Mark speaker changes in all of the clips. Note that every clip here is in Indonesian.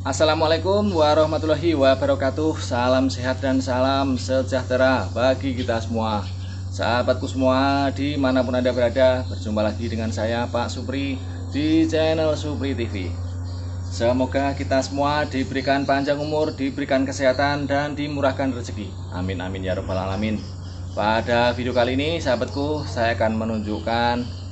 Speaker 1: Assalamualaikum warahmatullahi wabarakatuh. Salam sehat dan salam sejahtera bagi kita semua, sahabatku semua dimanapun Anda berada. Berjumpa lagi dengan saya Pak Supri di channel Supri TV. Semoga kita semua diberikan panjang umur, diberikan kesehatan, dan dimurahkan rezeki. Amin amin ya robbal alamin. Pada video kali ini sahabatku, saya akan menunjukkan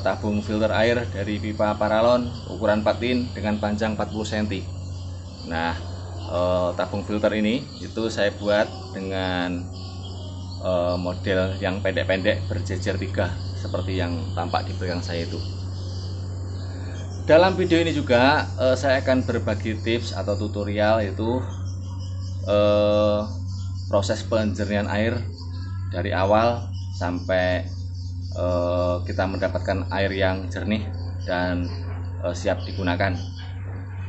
Speaker 1: tabung filter air dari pipa paralon ukuran 4 in dengan panjang 40 cm. Nah, tabung filter ini itu saya buat dengan model yang pendek-pendek berjejer 3 seperti yang tampak di belakang saya itu. Dalam video ini juga saya akan berbagi tips atau tutorial, yaitu proses penjernihan air dari awal sampai kita mendapatkan air yang jernih dan siap digunakan.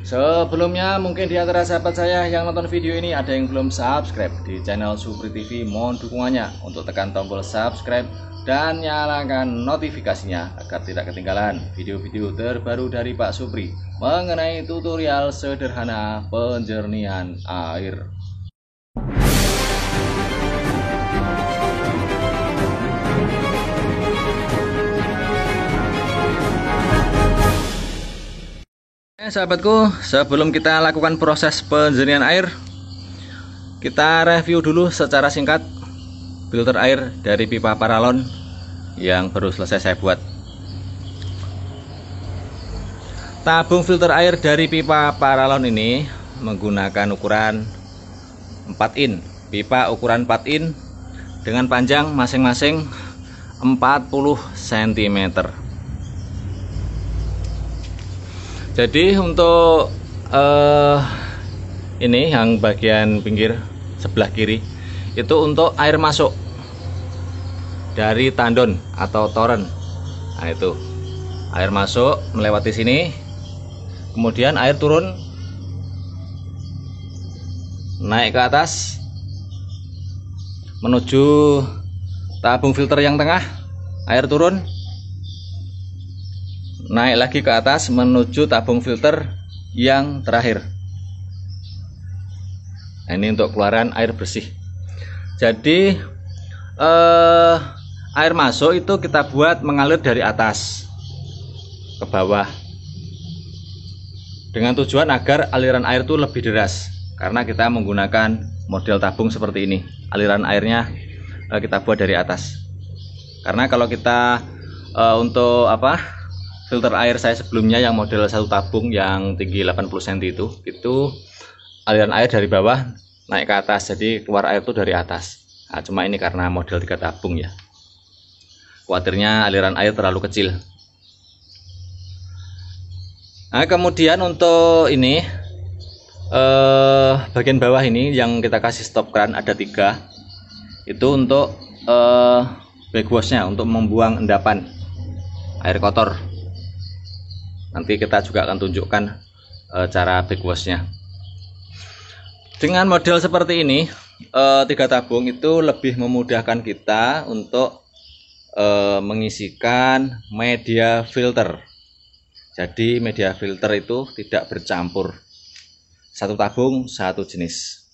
Speaker 1: Sebelumnya, mungkin di antara sahabat saya yang nonton video ini ada yang belum subscribe di channel Supri TV, mohon dukungannya untuk tekan tombol subscribe dan nyalakan notifikasinya agar tidak ketinggalan video-video terbaru dari Pak Supri mengenai tutorial sederhana penjernihan air. Sahabatku, sebelum kita lakukan proses penjernihan air, kita review dulu secara singkat filter air dari pipa paralon yang baru selesai saya buat. Tabung filter air dari pipa paralon ini menggunakan ukuran 4 in, pipa ukuran 4 in dengan panjang masing-masing 40 cm. Jadi untuk ini yang bagian pinggir sebelah kiri itu untuk air masuk dari tandon atau toren. Nah, itu air masuk melewati sini, kemudian air turun naik ke atas menuju tabung filter yang tengah, air turun naik lagi ke atas menuju tabung filter yang terakhir. Nah, ini untuk keluaran air bersih. Jadi air masuk itu kita buat mengalir dari atas ke bawah dengan tujuan agar aliran air itu lebih deras, karena kita menggunakan model tabung seperti ini. Aliran airnya kita buat dari atas, karena kalau kita untuk filter air saya sebelumnya yang model satu tabung yang tinggi 80 cm itu aliran air dari bawah naik ke atas, jadi keluar air itu dari atas. Nah, cuma ini karena model 3 tabung ya, khawatirnya aliran air terlalu kecil. Nah, kemudian untuk ini bagian bawah ini yang kita kasih stop kran ada 3, itu untuk backwashnya, untuk membuang endapan air kotor. Nanti kita juga akan tunjukkan cara backwashnya. Dengan model seperti ini, 3 tabung itu lebih memudahkan kita untuk mengisikan media filter. Jadi media filter itu tidak bercampur, satu tabung satu jenis.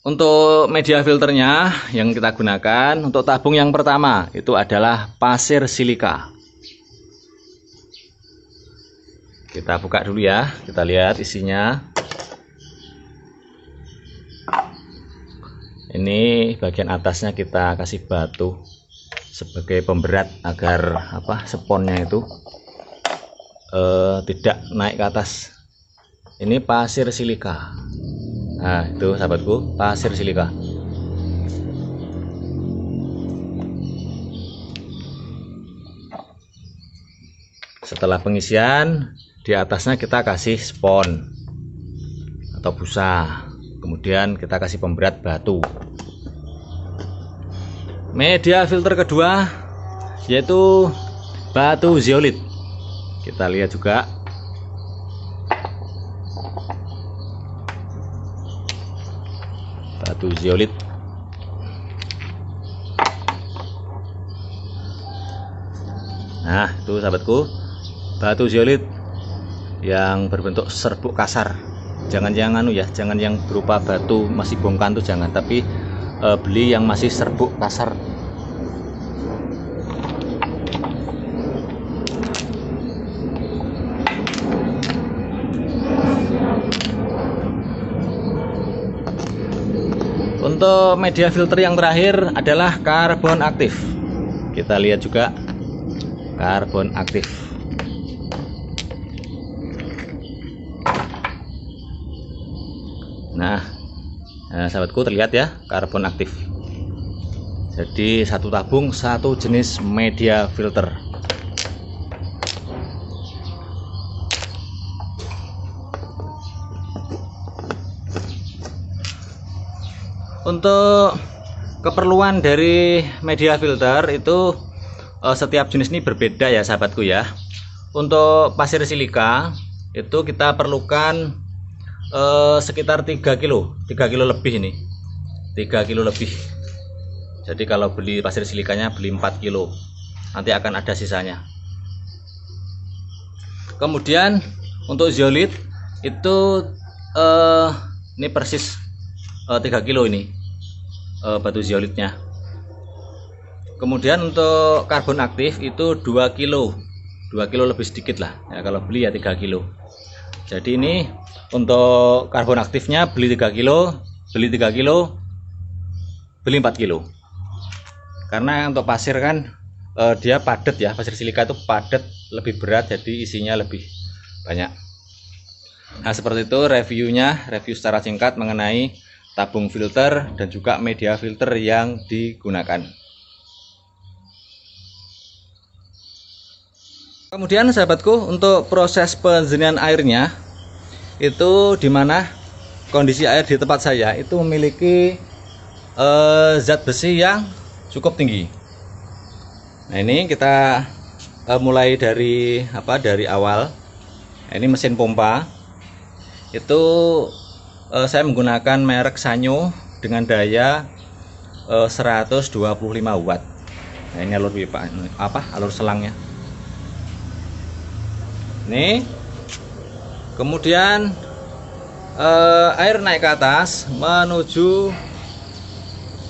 Speaker 1: Untuk media filternya yang kita gunakan untuk tabung yang pertama itu adalah pasir silika. Kita buka dulu ya, kita lihat isinya. Ini bagian atasnya kita kasih batu sebagai pemberat agar sponnya itu tidak naik ke atas. Ini pasir silika. Nah, itu sahabatku, pasir silika. Setelah pengisian, di atasnya kita kasih spon atau busa, kemudian kita kasih pemberat batu. Media filter kedua yaitu batu zeolit. Kita lihat juga. Batu zeolit. Nah, itu sahabatku, batu zeolit yang berbentuk serbuk kasar. Jangan yang jangan yang berupa batu masih bongkan tuh jangan, tapi beli yang masih serbuk kasar. Untuk media filter yang terakhir adalah karbon aktif. Kita lihat juga karbon aktif. Nah, sahabatku, terlihat ya karbon aktif. Jadi satu tabung satu jenis media filter. Untuk keperluan dari media filter itu setiap jenis ini berbeda ya sahabatku ya. Untuk pasir silika itu kita perlukan sekitar 3 kilo lebih ini, 3 kilo lebih. Jadi kalau beli pasir silikanya beli 4 kilo, nanti akan ada sisanya. Kemudian untuk zeolit itu ini persis 3 kilo ini batu zeolitnya. Kemudian untuk karbon aktif itu 2 kilo lebih sedikit lah ya, kalau beli ya 3 kilo. Jadi ini untuk karbon aktifnya beli 3 kilo, beli 4 kilo. Karena untuk pasir kan dia padat ya, pasir silika itu padat, lebih berat, jadi isinya lebih banyak. Nah seperti itu review secara singkat mengenai tabung filter dan juga media filter yang digunakan. Kemudian sahabatku, untuk proses penjernihan airnya itu dimana kondisi air di tempat saya itu memiliki zat besi yang cukup tinggi. Nah ini kita mulai dari awal. Nah, ini mesin pompa itu saya menggunakan merek Sanyo dengan daya 125 watt. Nah, ini alur pipa, alur selangnya. Nih. Kemudian air naik ke atas menuju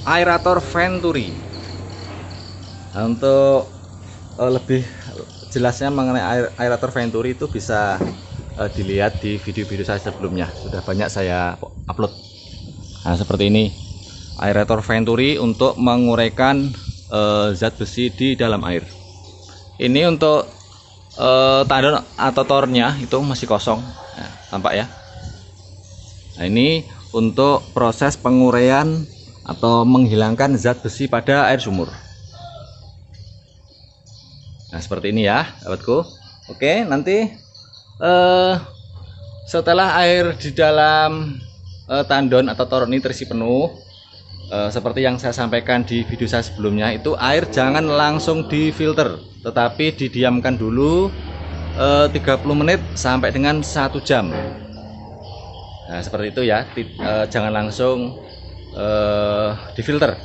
Speaker 1: aerator Venturi. Nah, untuk lebih jelasnya mengenai aerator Venturi itu bisa dilihat di video-video saya sebelumnya, sudah banyak saya upload. Nah seperti ini aerator Venturi untuk menguraikan zat besi di dalam air. Ini untuk tandon atau tornya itu masih kosong, nah, tampak ya. Nah ini untuk proses penguraian atau menghilangkan zat besi pada air sumur. Nah seperti ini ya sahabatku. Oke, nanti setelah air di dalam tandon atau toron ini terisi penuh, seperti yang saya sampaikan di video saya sebelumnya, itu air jangan langsung difilter, tetapi didiamkan dulu 30 menit sampai dengan 1 jam. Nah seperti itu ya, jangan langsung difilter.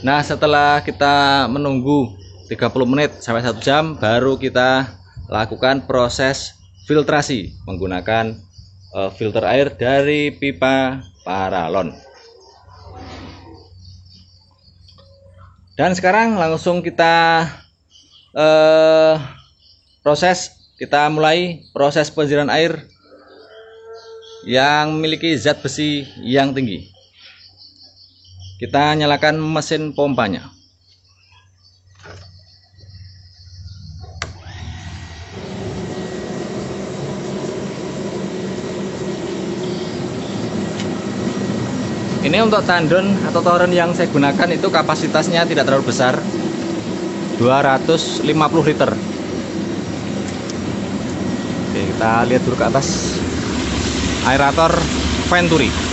Speaker 1: Nah setelah kita menunggu 30 menit sampai 1 jam, baru kita lakukan proses filtrasi menggunakan filter air dari pipa paralon. Dan sekarang langsung kita mulai proses penjernihan air yang memiliki zat besi yang tinggi. Kita nyalakan mesin pompanya. Ini untuk tandon atau toren yang saya gunakan itu kapasitasnya tidak terlalu besar, 250 liter. Oke, kita lihat dulu ke atas. Aerator Venturi.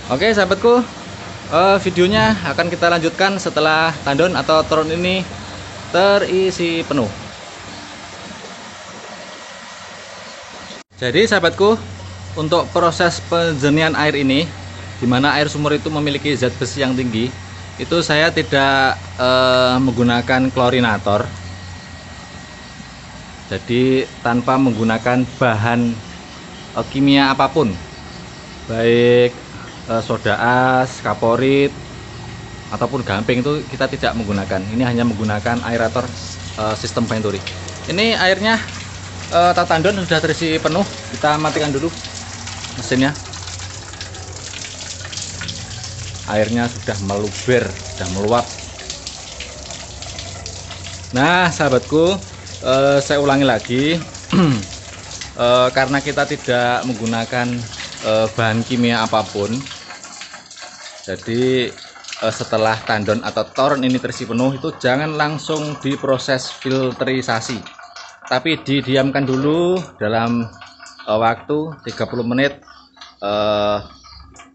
Speaker 1: Oke sahabatku, videonya akan kita lanjutkan setelah tandon atau toron ini terisi penuh. Jadi sahabatku, untuk proses penjernihan air ini, di mana air sumur itu memiliki zat besi yang tinggi, itu saya tidak menggunakan klorinator. Jadi tanpa menggunakan bahan kimia apapun, baik soda as, kaporit, ataupun gamping, itu kita tidak menggunakan. Ini hanya menggunakan aerator sistem Venturi. Ini airnya tatandon sudah terisi penuh. Kita matikan dulu mesinnya. Airnya sudah meluber, sudah meluap. Nah sahabatku, saya ulangi lagi. Karena kita tidak menggunakan bahan kimia apapun, jadi setelah tandon atau toren ini terisi penuh, itu jangan langsung diproses filterisasi, tapi didiamkan dulu dalam waktu 30 menit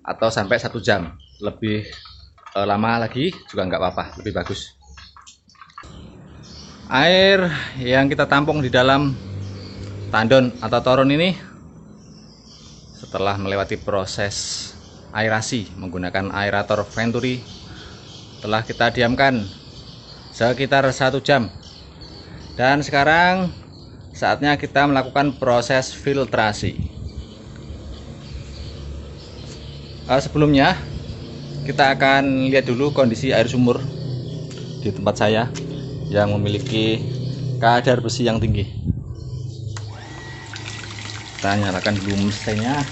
Speaker 1: atau sampai 1 jam. Lebih lama lagi juga nggak apa-apa, lebih bagus. Air yang kita tampung di dalam tandon atau toren ini setelah melewati proses aerasi menggunakan aerator Venturi, telah kita diamkan sekitar 1 jam. Dan sekarang saatnya kita melakukan proses filtrasi. Sebelumnya kita akan lihat dulu kondisi air sumur di tempat saya yang memiliki kadar besi yang tinggi. Kita nyalakan dulu mesinnya.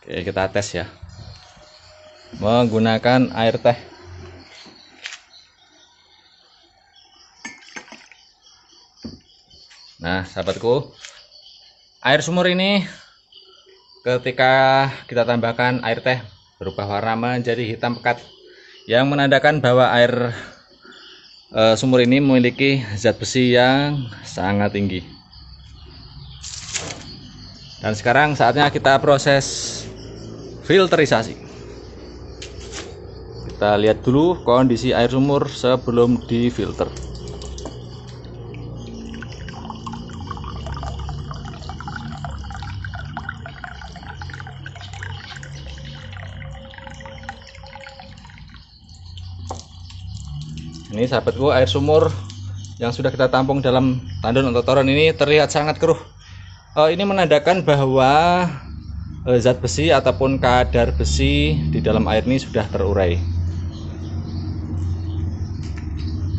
Speaker 1: Oke, kita tes ya menggunakan air teh. Nah sahabatku, air sumur ini ketika kita tambahkan air teh berubah warna menjadi hitam pekat, yang menandakan bahwa air sumur ini memiliki zat besi yang sangat tinggi. Dan sekarang saatnya kita proses filterisasi. Kita lihat dulu kondisi air sumur sebelum difilter. Ini sahabatku, air sumur yang sudah kita tampung dalam tandon atau toren ini terlihat sangat keruh. Ini menandakan bahwa zat besi ataupun kadar besi di dalam air ini sudah terurai.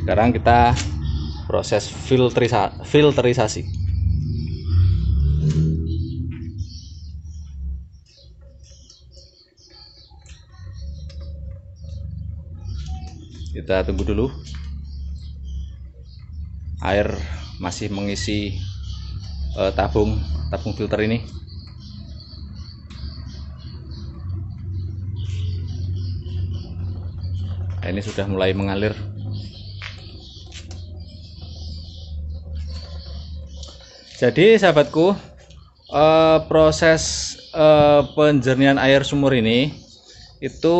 Speaker 1: Sekarang kita proses filterisasi. Kita tunggu dulu. Air masih mengisi tabung filter ini. Nah, ini sudah mulai mengalir. Jadi sahabatku, proses penjernihan air sumur ini itu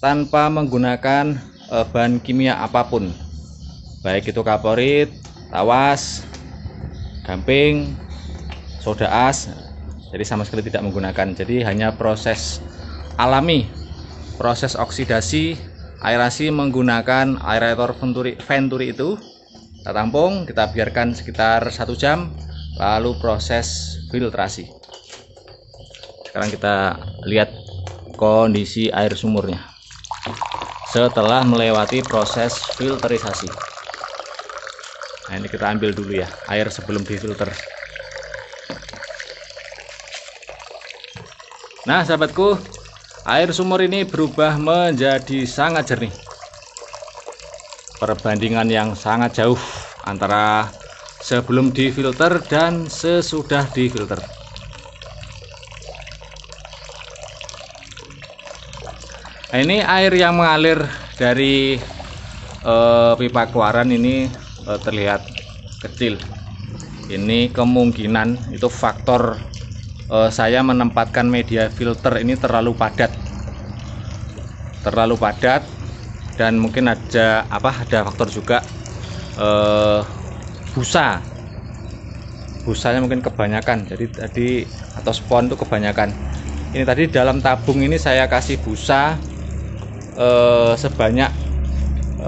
Speaker 1: tanpa menggunakan bahan kimia apapun, baik itu kaporit, tawas, gamping, soda as. Jadi sama sekali tidak menggunakan. Jadi hanya proses alami, proses oksidasi, aerasi menggunakan aerator Venturi itu. Kita tampung, kita biarkan sekitar 1 jam, lalu proses filtrasi. Sekarang kita lihat kondisi air sumurnya setelah melewati proses filterisasi. Nah, ini kita ambil dulu ya air sebelum difilter. Nah sahabatku, air sumur ini berubah menjadi sangat jernih. Perbandingan yang sangat jauh antara sebelum difilter dan sesudah difilter. Nah, ini air yang mengalir dari pipa keluaran ini terlihat kecil. Ini kemungkinan itu faktor saya menempatkan media filter ini terlalu padat. terlalu padat, dan mungkin ada faktor juga busanya mungkin kebanyakan. Jadi tadi atau spon itu kebanyakan. Ini tadi dalam tabung ini saya kasih busa sebanyak 2,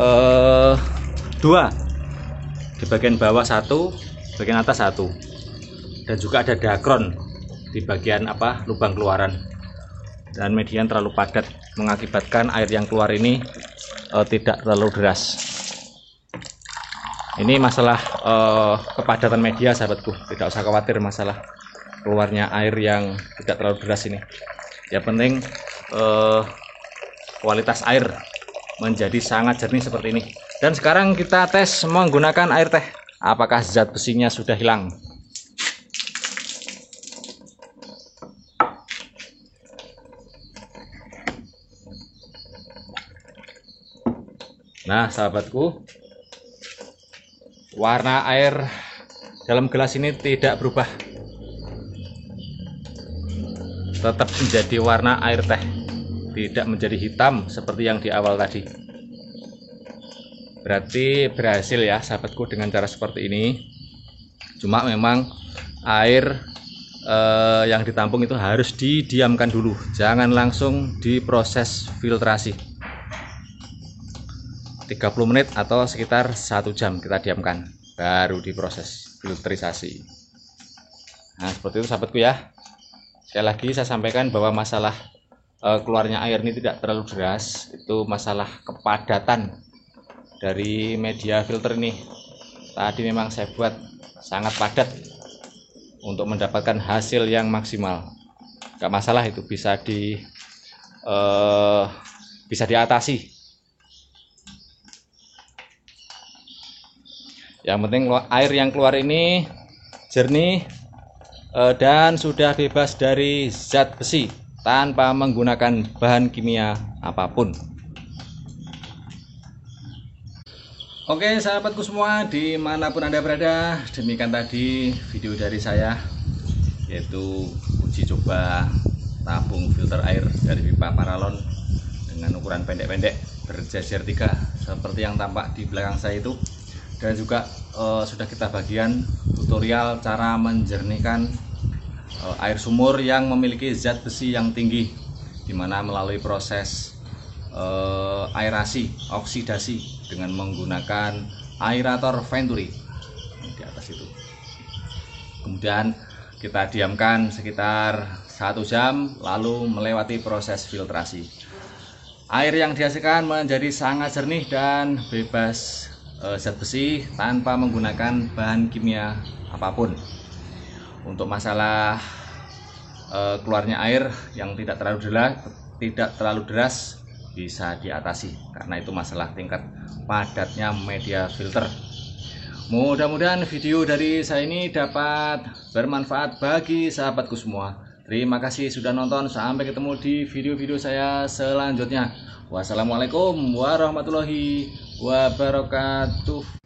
Speaker 1: di bagian bawah 1, bagian atas 1, dan juga ada dakron di bagian lubang keluaran. Dan median terlalu padat mengakibatkan air yang keluar ini tidak terlalu deras. Ini masalah kepadatan media, sahabatku. Tidak usah khawatir masalah keluarnya air yang tidak terlalu deras ini. Yang penting kualitas air menjadi sangat jernih seperti ini. Dan sekarang kita tes menggunakan air teh, apakah zat besinya sudah hilang. Nah, sahabatku, warna air dalam gelas ini tidak berubah, tetap menjadi warna air teh, tidak menjadi hitam seperti yang di awal tadi. Berarti berhasil ya, sahabatku, dengan cara seperti ini. Cuma memang air yang ditampung itu harus didiamkan dulu, jangan langsung diproses filtrasi. 30 menit atau sekitar 1 jam kita diamkan, baru diproses filterisasi. Nah, seperti itu, sahabatku ya. Sekali lagi saya sampaikan bahwa masalah keluarnya air ini tidak terlalu deras, itu masalah kepadatan dari media filter ini. Tadi memang saya buat sangat padat untuk mendapatkan hasil yang maksimal. Gak masalah, itu bisa diatasi. Yang penting air yang keluar ini jernih dan sudah bebas dari zat besi tanpa menggunakan bahan kimia apapun. Oke, sahabatku semua, dimanapun Anda berada, demikian tadi video dari saya, yaitu uji coba tabung filter air dari pipa paralon dengan ukuran pendek-pendek berjejer 3 seperti yang tampak di belakang saya itu. Dan juga sudah kita bagian tutorial cara menjernihkan air sumur yang memiliki zat besi yang tinggi, dimana melalui proses aerasi, oksidasi dengan menggunakan aerator Venturi di atas itu. Kemudian kita diamkan sekitar 1 jam, lalu melewati proses filtrasi. Air yang dihasilkan menjadi sangat jernih dan bebas zat besi tanpa menggunakan bahan kimia apapun. Untuk masalah keluarnya air yang tidak terlalu deras bisa diatasi, karena itu masalah tingkat padatnya media filter. Mudah-mudahan video dari saya ini dapat bermanfaat bagi sahabatku semua. Terima kasih sudah nonton, sampai ketemu di video-video saya selanjutnya. Wassalamualaikum warahmatullahi wabarakatuh.